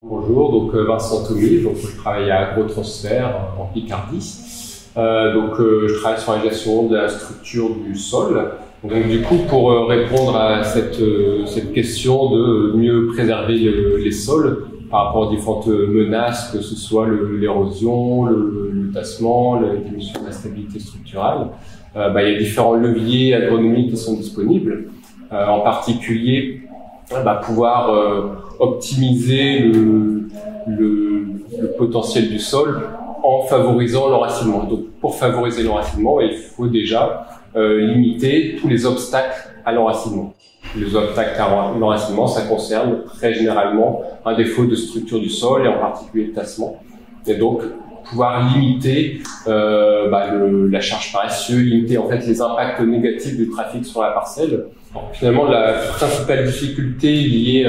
Bonjour, donc Vincent Thomé, donc je travaille à Agrotransfert en Picardie. Je travaille sur la gestion de la structure du sol. Donc du coup, pour répondre à cette question de mieux préserver les sols par rapport aux différentes menaces, que ce soit l'érosion, le tassement, la diminution de la stabilité structurale, il y a différents leviers agronomiques qui sont disponibles. En particulier, pouvoir optimiser le potentiel du sol en favorisant l'enracinement. Donc, pour favoriser l'enracinement, il faut déjà limiter tous les obstacles à l'enracinement. Les obstacles à l'enracinement, ça concerne très généralement un défaut de structure du sol et en particulier le tassement. Et donc, pouvoir limiter la charge par essieu, limiter en fait les impacts négatifs du trafic sur la parcelle. Alors, finalement, la principale difficulté liée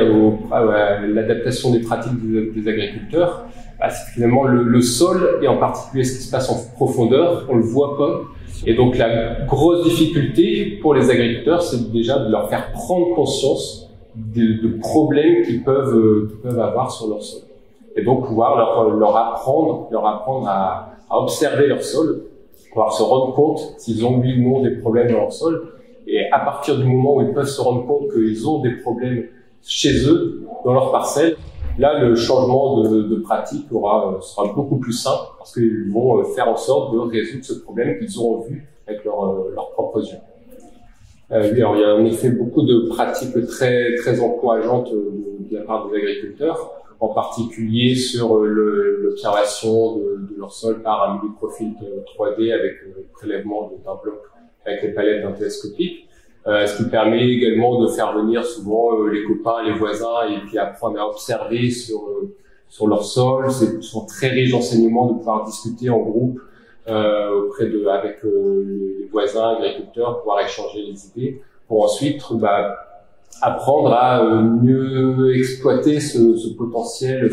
à l'adaptation des pratiques des agriculteurs, c'est finalement le sol et en particulier ce qui se passe en profondeur, on le voit pas. Et donc la grosse difficulté pour les agriculteurs, c'est déjà de leur faire prendre conscience de problèmes qu'ils peuvent avoir sur leur sol. Et donc pouvoir leur apprendre à observer leur sol, pouvoir se rendre compte s'ils ont oui ou non des problèmes dans leur sol. Et à partir du moment où ils peuvent se rendre compte qu'ils ont des problèmes chez eux, dans leur parcelle, là, le changement de pratique sera beaucoup plus simple parce qu'ils vont faire en sorte de résoudre ce problème qu'ils auront vu avec leurs propres yeux. Alors, il y a en effet beaucoup de pratiques très, très encourageantes de la part des agriculteurs, en particulier sur l'observation de leur sol par un mini-profil 3D avec le prélèvement d'un bloc avec les palettes d'un télescopique. Ce qui permet également de faire venir souvent les copains, les voisins et puis apprendre à observer sur leur sol. Ce sont très riches d'enseignements de pouvoir discuter en groupe avec les voisins, agriculteurs, pouvoir échanger les idées pour ensuite apprendre à mieux exploiter ce potentiel,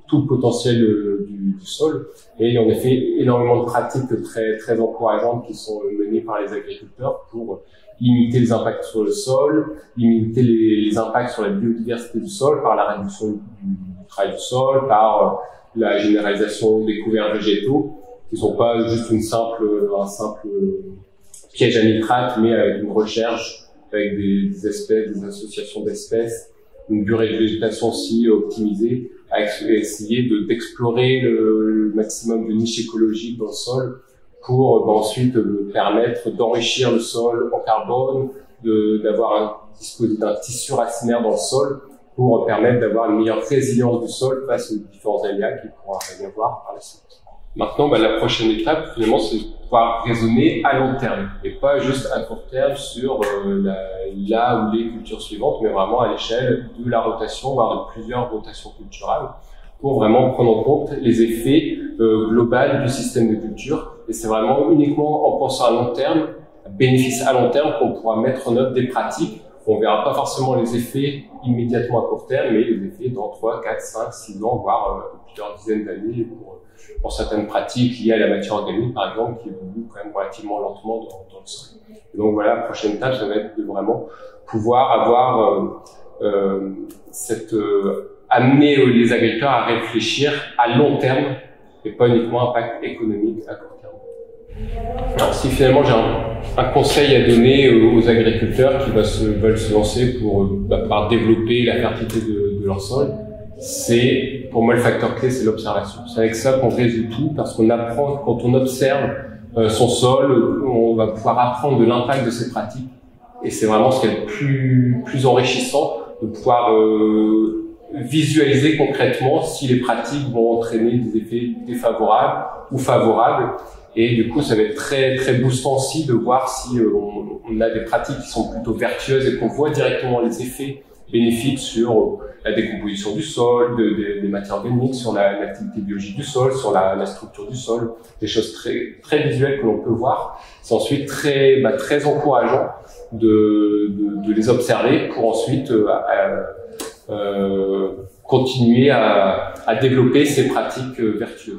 tout le potentiel du sol. Et il y a en effet énormément de pratiques très, très encourageantes qui sont menées par les agriculteurs pour limiter les impacts sur le sol, limiter les impacts sur la biodiversité du sol par la réduction du travail du sol, par la généralisation des couverts végétaux, qui ne sont pas juste un simple piège à nitrate, mais avec une recherche, avec des espèces, des associations d'espèces, une durée de végétation aussi optimisée, à essayer d'explorer le maximum de niches écologiques dans le sol pour ensuite permettre d'enrichir le sol en carbone, disposer d'un tissu racinaire dans le sol pour permettre d'avoir une meilleure résilience du sol face aux différents aléas qu'il pourra y avoir par la suite. Maintenant, la prochaine étape, finalement, c'est de pouvoir raisonner à long terme et pas juste à court terme sur la ou les cultures suivantes, mais vraiment à l'échelle de la rotation, voire de plusieurs rotations culturales, pour vraiment prendre en compte les effets globaux du système de culture. Et c'est vraiment uniquement en pensant à long terme, bénéfice à long terme, qu'on pourra mettre en œuvre des pratiques. On verra pas forcément les effets immédiatement à court terme, mais les effets dans 3, 4, 5, 6 ans, voire plusieurs dizaines d'années pour certaines pratiques liées à la matière organique, par exemple, qui évoluent quand même relativement lentement dans le sol. Et donc voilà, la prochaine étape, ça va être de vraiment pouvoir avoir amener les agriculteurs à réfléchir à long terme et pas uniquement impact économique à court terme. Alors si finalement j'ai un conseil à donner aux agriculteurs qui veulent se lancer pour développer la fertilité de leur sol, c'est, pour moi, le facteur clé, c'est l'observation. C'est avec ça qu'on résout tout, parce qu'on apprend, quand on observe son sol, on va pouvoir apprendre de l'impact de ces pratiques. Et c'est vraiment ce qui est le plus enrichissant, de pouvoir visualiser concrètement si les pratiques vont entraîner des effets défavorables ou favorables. Et du coup, ça va être très, très boostant aussi de voir si on a des pratiques qui sont plutôt vertueuses et qu'on voit directement les effets bénéfiques sur la décomposition du sol, des matières organiques, sur l'activité biologique du sol, sur la structure du sol, des choses très, très visuelles que l'on peut voir. C'est ensuite très, très encourageant de les observer pour ensuite continuer à développer ces pratiques vertueuses.